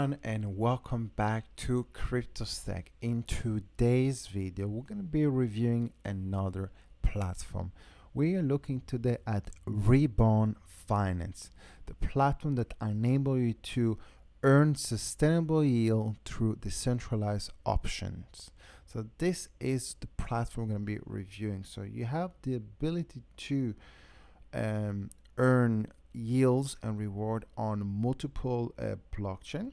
And welcome back to CryptoStack. In today's video, we're going to be reviewing another platform. We are looking today at Reborn Finance, the platform that enable you to earn sustainable yield through decentralized options. So this is the platform we're going to be reviewing. So you have the ability to earn yields and reward on multiple blockchain.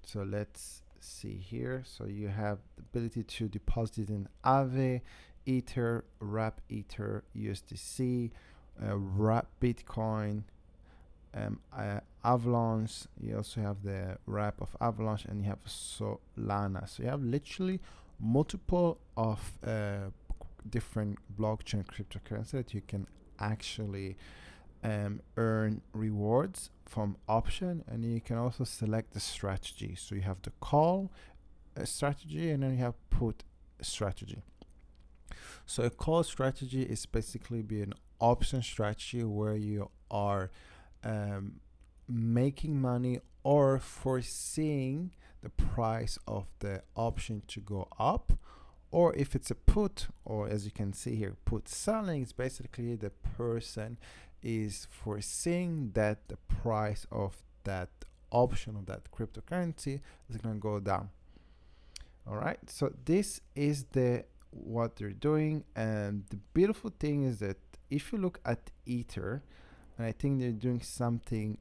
So let's see here. So you have the ability to deposit in Aave, Ether, Wrap Ether, USDC, Wrap Bitcoin, Avalanche. You also have the Wrap of Avalanche, and you have Solana. So you have literally multiple of different blockchain cryptocurrency that you can actually earn rewards from option, and you can also select the strategy. So you have the call strategy, and then you have put strategy. So a call strategy is basically be an option strategy where you are making money or foreseeing the price of the option to go up. Or if it's a put, or as you can see here, put selling, is basically the person is foreseeing that the price of that option of that cryptocurrency is going to go down. All right, so this is what they're doing, and the beautiful thing is that if you look at Ether, and I think they're doing something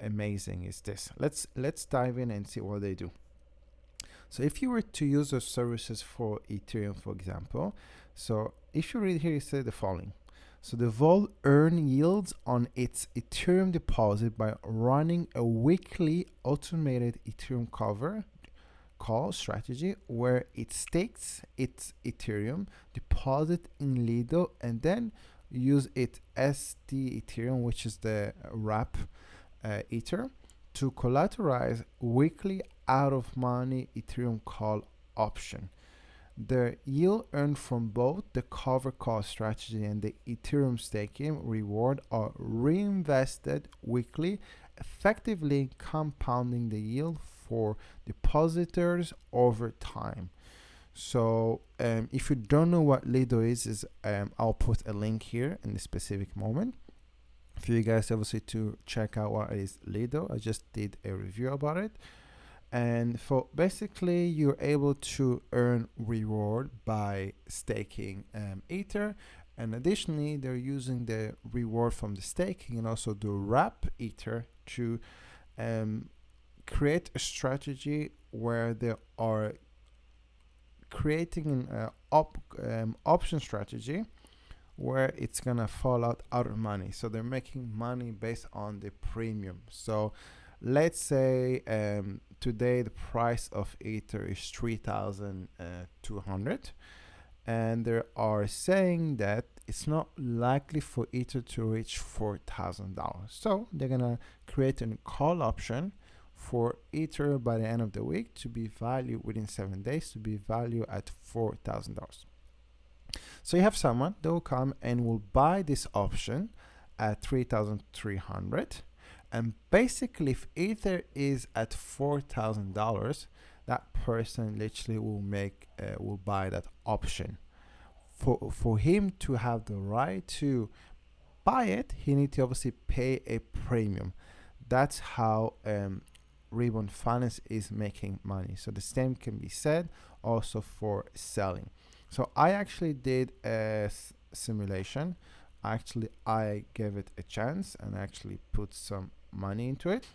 amazing, is this. Let's dive in and see what they do. So if you were to use those services for Ethereum, for example, so if you read here, it says the following. So the Vault earn yields on its Ethereum deposit by running a weekly automated Ethereum call strategy where it stakes its Ethereum, deposit in Lido, and then use it SD Ethereum, which is the wrap Ether, to collateralize weekly out of money Ethereum call option. The yield earned from both the cover call strategy and the Ethereum staking reward are reinvested weekly, effectively compounding the yield for depositors over time. So if you don't know what Lido is I'll put a link here in this specific moment for you guys obviously to check out what is Lido. I just did a review about it. And for basically you're able to earn reward by staking Ether, and additionally they're using the reward from the staking and also the wrap Ether to create a strategy where they are creating an option strategy where it's gonna fall out of money. So they're making money based on the premium. So let's say today the price of Ether is 3,200, and they are saying that it's not likely for Ether to reach $4,000. So they're gonna create a call option for Ether by the end of the week to be valued within 7 days to be valued at $4,000. So you have someone that will come and will buy this option at 3,300. And basically, if Ether is at $4,000, that person literally will buy that option. For him to have the right to buy it, he needs to obviously pay a premium. That's how Reborn Finance is making money. So the same can be said also for selling. So I actually did a simulation. I gave it a chance and actually put some money into it.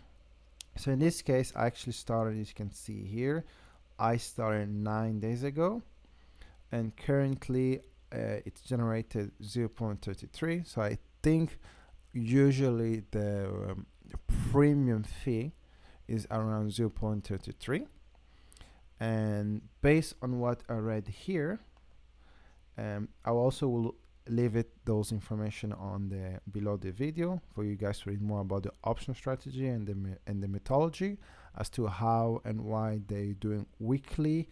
So in this case, I actually started, as you can see here, I started 9 days ago, and currently it's generated 0.33. So I think usually the premium fee is around 0.33, and based on what I read here, I also will leave those information on the below the video for you guys to read more about the option strategy and the methodology as to how and why they're doing weekly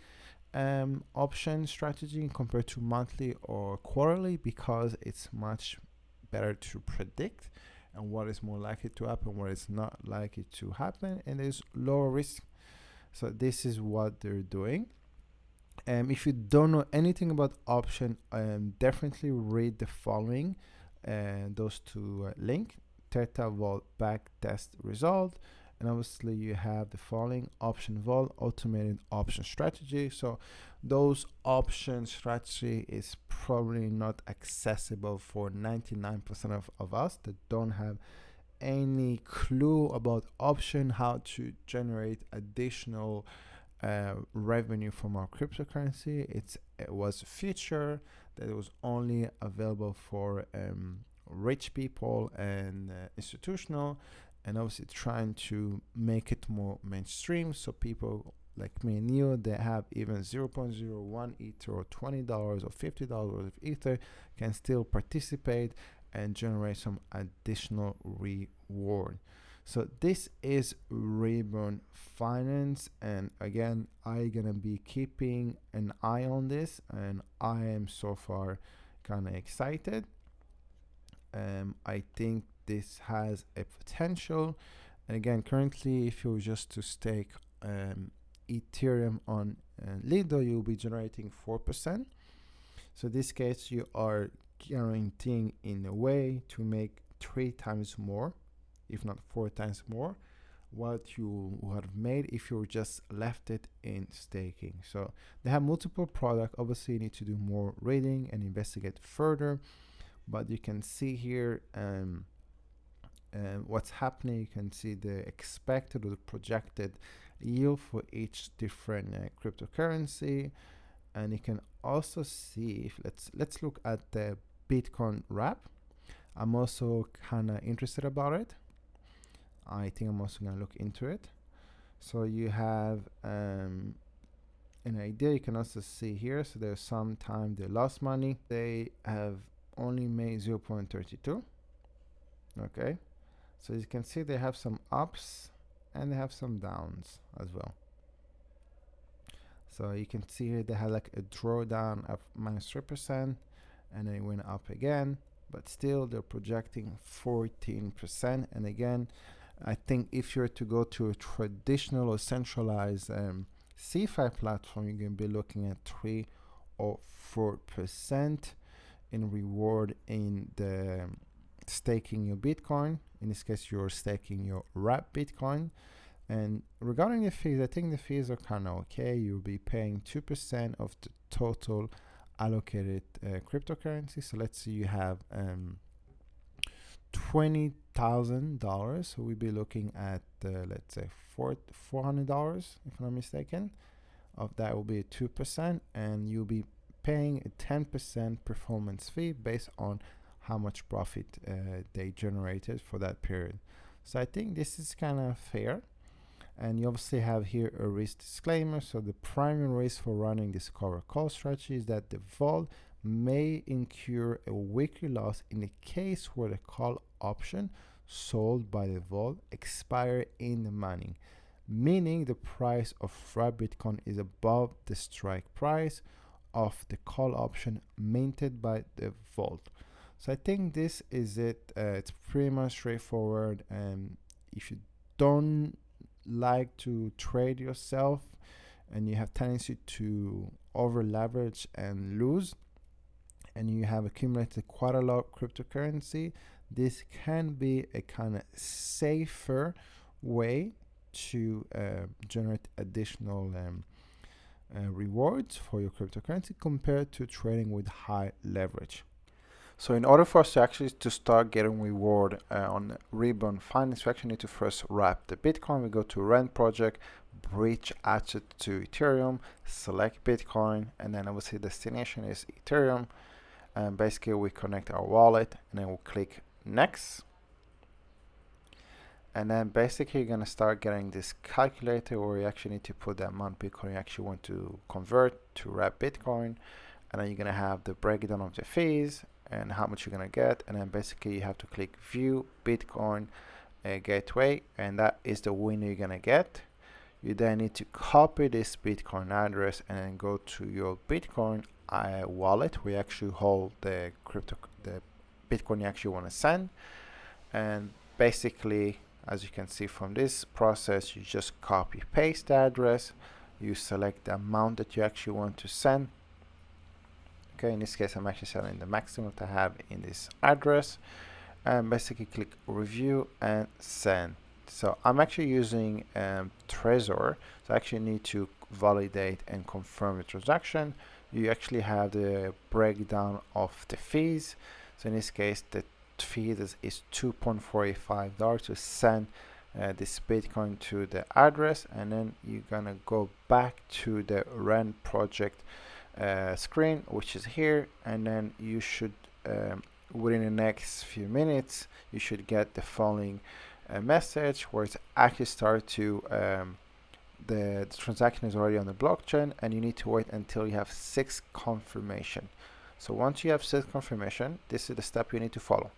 option strategy compared to monthly or quarterly, because it's much better to predict and what is more likely to happen, what is not likely to happen, and there's lower risk So this is what they're doing. If you don't know anything about option, definitely read the following, those two link, theta vol back test result, and obviously you have the following option vol automated option strategy. So those option strategy is probably not accessible for 99% of us that don't have any clue about option, how to generate additional revenue from our cryptocurrency. It was a feature that was only available for rich people and institutional, and obviously trying to make it more mainstream so people like me and you that have even 0.01 ether or $20 or $50 of ether can still participate and generate some additional reward. So this is Reborn Finance, and again, I'm gonna be keeping an eye on this, and I am so far kind of excited. I think this has a potential, and again, currently, if you were just to stake Ethereum on Lido, you'll be generating 4%. So in this case, you are guaranteeing in a way to make 3 times more, if not 4 times more, what you would have made if you just left it in staking. So they have multiple products. Obviously, you need to do more reading and investigate further, but you can see here what's happening. You can see the expected or the projected yield for each different cryptocurrency, and you can also see if let's look at the Bitcoin wrap. I'm also kind of interested about it. I think I'm also gonna look into it. So you have an idea. You can also see here. So there's some time they lost money. They have only made 0.32. Okay, so you can see they have some ups and they have some downs as well. So you can see here they had like a drawdown of -3%, and then it went up again, but still they're projecting 14%. And again, I think if you're to go to a traditional or centralized CeFi platform, you're going to be looking at 3 or 4% in reward in the staking your Bitcoin. In this case, you're staking your wrap Bitcoin. And regarding the fees, I think the fees are kind of okay. You'll be paying 2% of the total allocated cryptocurrency. So let's say you have $20,000. So we'll be looking at let's say $400, if I'm not mistaken. Of that will be 2%, and you'll be paying a 10% performance fee based on how much profit they generated for that period. So I think this is kind of fair. And you obviously have here a risk disclaimer. So the primary risk for running this covered call strategy is that the vault may incur a weekly loss in the case where the call option sold by the vault expire in the money, meaning the price of wrap Bitcoin is above the strike price of the call option minted by the vault. So I think this is it. It's pretty much straightforward. And if you don't like to trade yourself and you have tendency to over leverage and lose, and you have accumulated quite a lot of cryptocurrency, this can be a kind of safer way to generate additional rewards for your cryptocurrency compared to trading with high leverage. So in order for us to actually to start getting reward on Reborn Finance, we actually need to first wrap the Bitcoin. We go to Rent Project, bridge asset to Ethereum, select Bitcoin, and then obviously destination is Ethereum. And basically we connect our wallet, and then we'll click next. And then basically you're gonna start getting this calculator where you actually need to put the amount of Bitcoin you actually want to convert to wrap Bitcoin. And then you're gonna have the breakdown of the fees and how much you're gonna get, and then basically you have to click view Bitcoin gateway, and that is the winner you're gonna get. You then need to copy this Bitcoin address and then go to your Bitcoin wallet where you actually hold the Bitcoin you actually want to send, and basically as you can see from this process, you just copy paste the address, you select the amount that you actually want to send. Okay, in this case I'm actually selling the maximum that I have in this address, and basically click review and send. So I'm actually using Trezor, so I actually need to validate and confirm the transaction. You actually have the breakdown of the fees. So in this case, the fee is $2.45 to send this Bitcoin to the address, and then you're gonna go back to the Ren project screen, which is here, and then you should within the next few minutes you should get the following message where it's actually start to the transaction is already on the blockchain, and you need to wait until you have 6 confirmation. So once you have 6 confirmation, this is the step you need to follow.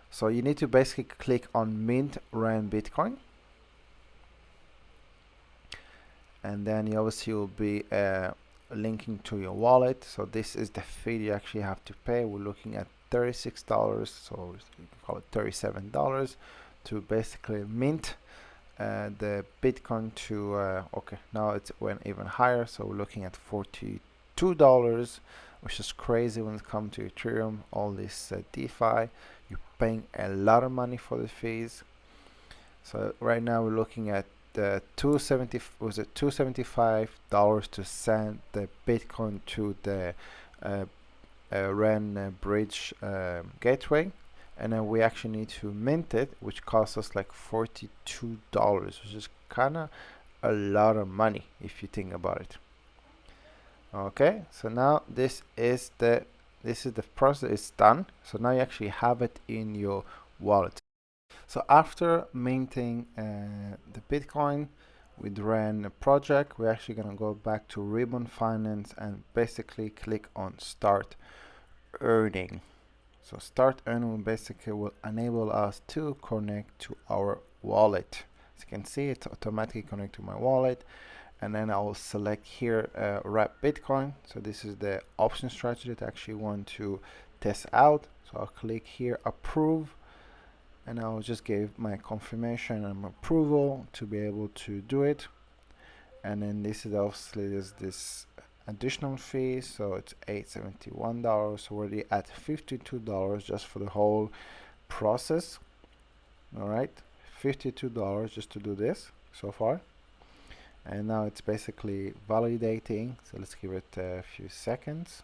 So you need to basically click on mint Ren Bitcoin, and then you obviously will be linking to your wallet. So this is the fee you actually have to pay. We're looking at $36, so you can call it $37 to basically mint the Bitcoin to okay, now it went even higher, so we're looking at $42, which is crazy when it comes to Ethereum. All this DeFi, you're paying a lot of money for the fees. So right now we're looking at the $275 to send the Bitcoin to the Ren bridge gateway, and then we actually need to mint it, which costs us like $42, which is kind of a lot of money if you think about it. Okay, so now this is the process is done. So now you actually have it in your wallet. So after minting the Bitcoin with Ren project, we're actually gonna go back to Ribbon Finance and basically click on Start Earning. So Start Earning basically will enable us to connect to our wallet. As you can see, it's automatically connected to my wallet, and then I will select here Wrap Bitcoin. So this is the option strategy that I actually want to test out. So I'll click here Approve, and I'll just give my confirmation and approval to be able to do it. And then this is obviously this additional fee, so it's $871, so already at $52 just for the whole process. All right, $52 just to do this so far, and now it's basically validating. So let's give it a few seconds.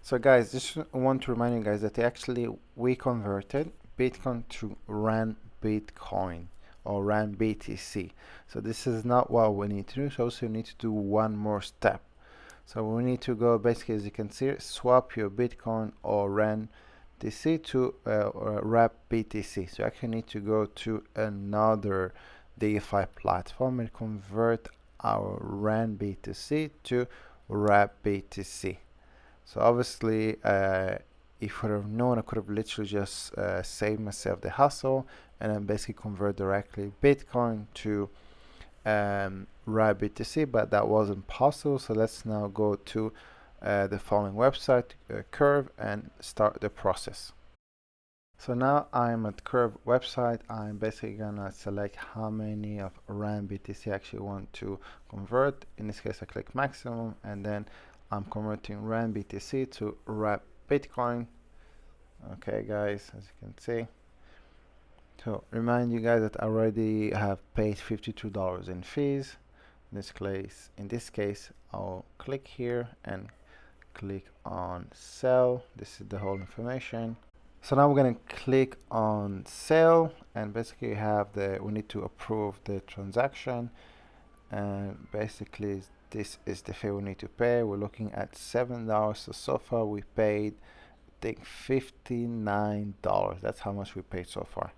So guys, just want to remind you guys that actually we converted Bitcoin to Ren Bitcoin or Ren BTC. So this is not what we need to do. So also we need to do one more step. So we need to go basically, as you can see, swap your Bitcoin or Ren BTC to Wrap BTC. So you actually need to go to another DeFi platform and convert our Ren BTC to Wrap BTC. So obviously, if I would have known, I could have literally just saved myself the hassle and then basically convert directly Bitcoin to Wrap BTC, but that wasn't possible. So let's now go to the following website, Curve, and start the process. So now I'm at Curve website. I'm basically gonna select how many of Ren BTC I actually want to convert. In this case, I click maximum, and then I'm converting Ren BTC to Wrap Bitcoin. Okay guys, as you can see, so remind you guys that I already have paid $52 in fees. In this case I'll click here and click on sell. This is the whole information. So now we're going to click on sell, and basically we need to approve the transaction, and basically this is the fee we need to pay. We're looking at $7. So far we paid, I think, $59. That's how much we paid so far.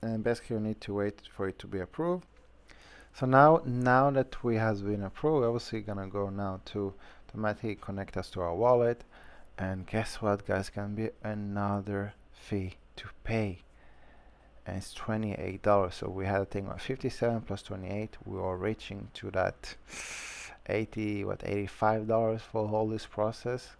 And basically we need to wait for it to be approved. So now that we has been approved, obviously gonna go now to automatically connect us to our wallet. And guess what, guys? Can be another fee to pay, and it's $28. So we had a thing of 57 plus 28. We are reaching to that $85 for all this process.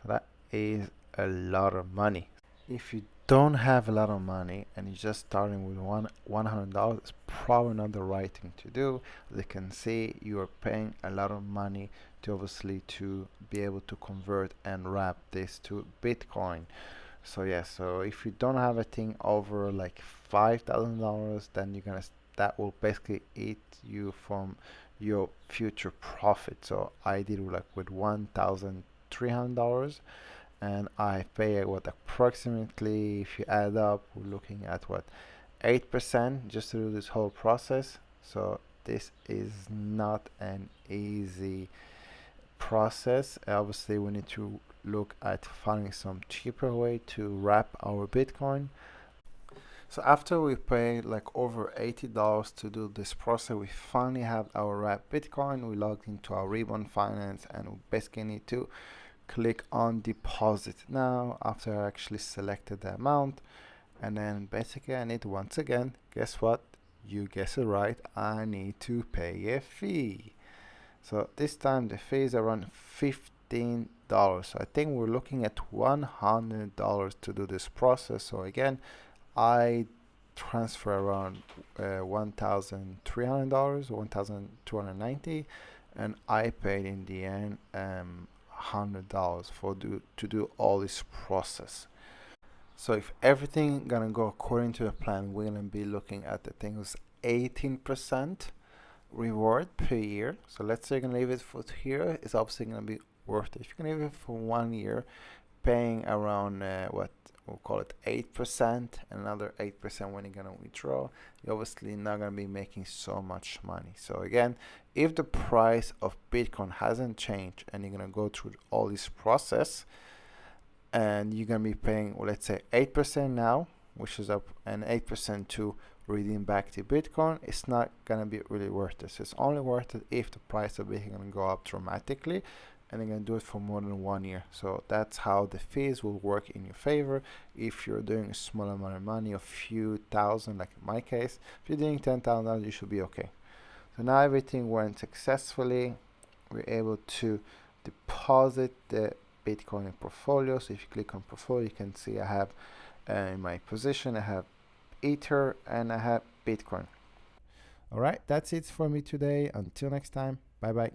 So that is a lot of money. if you don't have a lot of money and you're just starting with $100, it's probably not the right thing to do. As you can see, you are paying a lot of money to obviously to be able to convert and wrap this to Bitcoin. So yeah, so if you don't have a thing over like $5,000, then you're gonna that will basically eat you from your future profit. So I did like with $1,300, and I pay what approximately, if you add up, we're looking at what 8% just to do this whole process. So this is not an easy process. Obviously, we need to look at finding some cheaper way to wrap our Bitcoin. So after we paid like over $80 to do this process, we finally have our wrap Bitcoin. We logged into our Ribbon Finance and we basically need to click on deposit now after I actually selected the amount. And then basically I need to once again, guess what? You guess it right, I need to pay a fee. So this time the fee is around $15. So I think we're looking at $100 to do this process. So again, I transfer around $1,300 or $1,290, and I paid in the end $100 to do all this process. So if everything gonna go according to the plan, we're gonna be looking at the things 18% reward per year. So let's say you're gonna leave it for here, it's obviously gonna be worth it. If you're gonna leave it for 1 year, paying around what we'll call it 8%, and another 8% when you're gonna withdraw, you're obviously not gonna be making so much money. So again, if the price of Bitcoin hasn't changed and you're gonna go through all this process and you're gonna be paying, well, let's say 8% now, which is up, and 8% to redeem back the Bitcoin, it's not gonna be really worth it. So it's only worth it if the price of Bitcoin gonna go up dramatically, and they're gonna do it for more than 1 year. So that's how the fees will work in your favor. If you're doing a small amount of money, a few thousand, like in my case, if you're doing $10,000, you should be okay. So now everything went successfully. We're able to deposit the Bitcoin in portfolio. So if you click on portfolio, you can see I have in my position, I have Ether and I have Bitcoin. All right, that's it for me today. Until next time, bye bye.